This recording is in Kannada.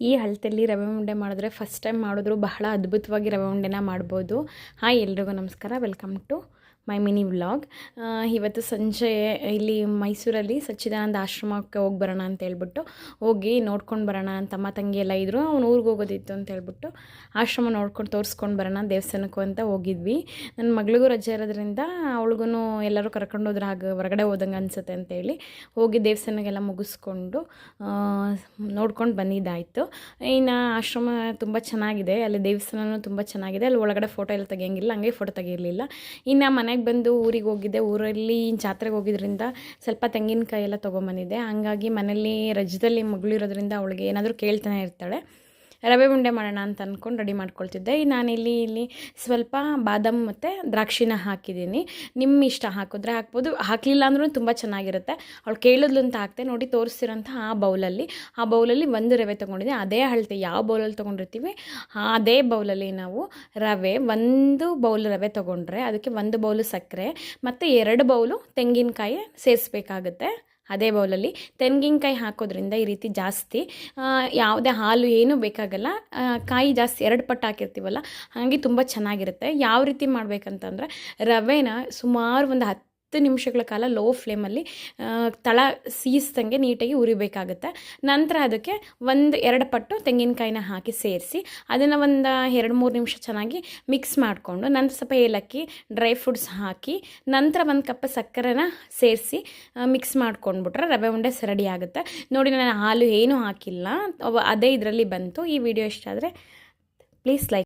ಈ ಹಳ್ತಲ್ಲಿ ರವೆ ಉಂಡೆ ಮಾಡಿದ್ರೆ ಫಸ್ಟ್ ಟೈಮ್ ಮಾಡಿದ್ರು ಬಹಳ ಅದ್ಭುತವಾಗಿ ರವೆ ಉಂಡೆನ ಮಾಡ್ಬೋದು. ಹಾಯ್ ಎಲ್ರಿಗೂ ನಮಸ್ಕಾರ, welcome to my mini vlog. ಇವತ್ತು ಸಂಜೆ ಇಲ್ಲಿ ಮೈಸೂರಲ್ಲಿ ಸಚ್ಚಿದಾನಂದ ಆಶ್ರಮಕ್ಕೆ ಹೋಗಿ ಬರೋಣ ಅಂತ ಹೇಳ್ಬಿಟ್ಟು ಹೋಗಿ ನೋಡ್ಕೊಂಡು ಬರೋಣ. ತಮ್ಮ ತಂಗಿ ಎಲ್ಲ ಇದ್ದರು, ಅವ್ನು ಊರಿಗೆ ಹೋಗೋದಿತ್ತು ಅಂತ ಹೇಳ್ಬಿಟ್ಟು ಆಶ್ರಮ ನೋಡ್ಕೊಂಡು ತೋರಿಸ್ಕೊಂಡು ಬರೋಣ ದೇವಸ್ಥಾನಕ್ಕೂ ಅಂತ ಹೋಗಿದ್ವಿ. ನನ್ನ ಮಗಳಿಗೂ ರಜೆ ಇರೋದ್ರಿಂದ ಅವಳಿಗೂ ಎಲ್ಲರೂ ಕರ್ಕೊಂಡು ಹೋದ್ರೆ ಹಾಗೆ ಹೊರಗಡೆ ಹೋದಂಗೆ ಅನಿಸುತ್ತೆ ಅಂತೇಳಿ ಹೋಗಿ ದೇವಸ್ಥಾನಕ್ಕೆಲ್ಲ ಮುಗಿಸ್ಕೊಂಡು ನೋಡ್ಕೊಂಡು ಬಂದಿದ್ದಾಯಿತು. ಇನ್ನು ಆಶ್ರಮ ತುಂಬ ಚೆನ್ನಾಗಿದೆ, ಅಲ್ಲಿ ದೇವಸ್ಥಾನವೂ ತುಂಬ ಚೆನ್ನಾಗಿದೆ. ಅಲ್ಲಿ ಒಳಗಡೆ ಫೋಟೋ ಎಲ್ಲ ತೆಗಿಯೋಂಗಿಲ್ಲ, ಹಂಗೆ ಫೋಟೋ ತೆಗಿರಲಿಲ್ಲ. ಇನ್ನು ಮನೆಗೆ ಬಂದು ಊರಿಗೆ ಹೋಗಿದ್ದೆ. ಊರಲ್ಲಿ ಜಾತ್ರೆಗೆ ಹೋಗಿದ್ರಿಂದ ಸ್ವಲ್ಪ ತೆಂಗಿನಕಾಯಿ ಎಲ್ಲ ತೊಗೊಂಬಂದಿದ್ದೆ. ಹಂಗಾಗಿ ಮನೇಲಿ ರಜದಲ್ಲಿ ಮಗಳಿರೋದ್ರಿಂದ ಅವಳಿಗೆ ಏನಾದರೂ ಕೇಳ್ತಾನೆ ಇರ್ತಾಳೆ. ರವೆ ಉಂಡೆ ಮಾಡೋಣ ಅಂತ ಅಂದ್ಕೊಂಡು ರೆಡಿ ಮಾಡ್ಕೊಳ್ತಿದ್ದೆ. ನಾನಿಲ್ಲಿ ಸ್ವಲ್ಪ ಬಾದಾಮ್ ಮತ್ತು ದ್ರಾಕ್ಷಿನ ಹಾಕಿದ್ದೀನಿ. ನಿಮ್ಮ ಇಷ್ಟ, ಹಾಕಿದ್ರೆ ಹಾಕ್ಬೋದು, ಹಾಕಲಿಲ್ಲ ಅಂದ್ರೂ ತುಂಬ ಚೆನ್ನಾಗಿರುತ್ತೆ. ಅವಳು ಕೇಳಿದ್ಲು ಅಂತ ಹಾಕ್ತೆ. ನೋಡಿ ತೋರಿಸ್ತಿರೋಂಥ ಆ ಬೌಲಲ್ಲಿ ಒಂದು ರವೆ ತೊಗೊಂಡಿದ್ದೆ. ಅದೇ ಅಳತೆ ಯಾವ ಬೌಲಲ್ಲಿ ತೊಗೊಂಡಿರ್ತೀವಿ ಅದೇ ಬೌಲಲ್ಲಿ ನಾವು ಒಂದು ಬೌಲ್ ರವೆ ತೊಗೊಂಡ್ರೆ ಅದಕ್ಕೆ 1 ಬೌಲು ಸಕ್ಕರೆ ಮತ್ತು 2 ಬೌಲು ತೆಂಗಿನಕಾಯಿ ಸೇರಿಸ್ಬೇಕಾಗುತ್ತೆ. ಅದೇ ಬೌಲಲ್ಲಿ ತೆಂಗಿನಕಾಯಿ ಹಾಕೋದ್ರಿಂದ ಈ ರೀತಿ ಜಾಸ್ತಿ ಯಾವುದೇ ಹಾಲು ಏನೂ ಬೇಕಾಗಲ್ಲ. ಕಾಯಿ ಜಾಸ್ತಿ 2 ಪಟ್ಟು ಹಾಕಿರ್ತೀವಲ್ಲ, ಹಾಗಾಗಿ ತುಂಬ ಚೆನ್ನಾಗಿರುತ್ತೆ. ಯಾವ ರೀತಿ ಮಾಡಬೇಕಂತಂದರೆ ರವೆನ ಸುಮಾರು ಒಂದು 10 ನಿಮಿಷಗಳ ಕಾಲ ಲೋ ಫ್ಲೇಮಲ್ಲಿ ತಳ ಸೀಸ್ದಂಗೆ ನೀಟಾಗಿ ಉರಿಬೇಕಾಗುತ್ತೆ. ನಂತರ ಅದಕ್ಕೆ 1-2 ಪಟ್ಟು ತೆಂಗಿನಕಾಯಿನ ಹಾಕಿ ಸೇರಿಸಿ ಅದನ್ನು ಒಂದು 2-3 ನಿಮಿಷ ಚೆನ್ನಾಗಿ ಮಿಕ್ಸ್ ಮಾಡಿಕೊಂಡು ನಂತರ ಸ್ವಲ್ಪ ಏಲಕ್ಕಿ, ಡ್ರೈ ಫ್ರೂಟ್ಸ್ ಹಾಕಿ ನಂತರ 1 ಕಪ್ ಸಕ್ಕರೆನ ಸೇರಿಸಿ ಮಿಕ್ಸ್ ಮಾಡ್ಕೊಂಡ್ಬಿಟ್ರೆ ರವೆ ಉಂಡೆ ರೆಡಿ ಆಗುತ್ತೆ. ನೋಡಿ, ನಾನು ಹಾಲು ಏನೂ ಹಾಕಿಲ್ಲ, ಅದೇ ಇದರಲ್ಲಿ ಬಂತು. ಈ ವಿಡಿಯೋ ಇಷ್ಟ ಆದರೆ ಪ್ಲೀಸ್ ಲೈಕ್.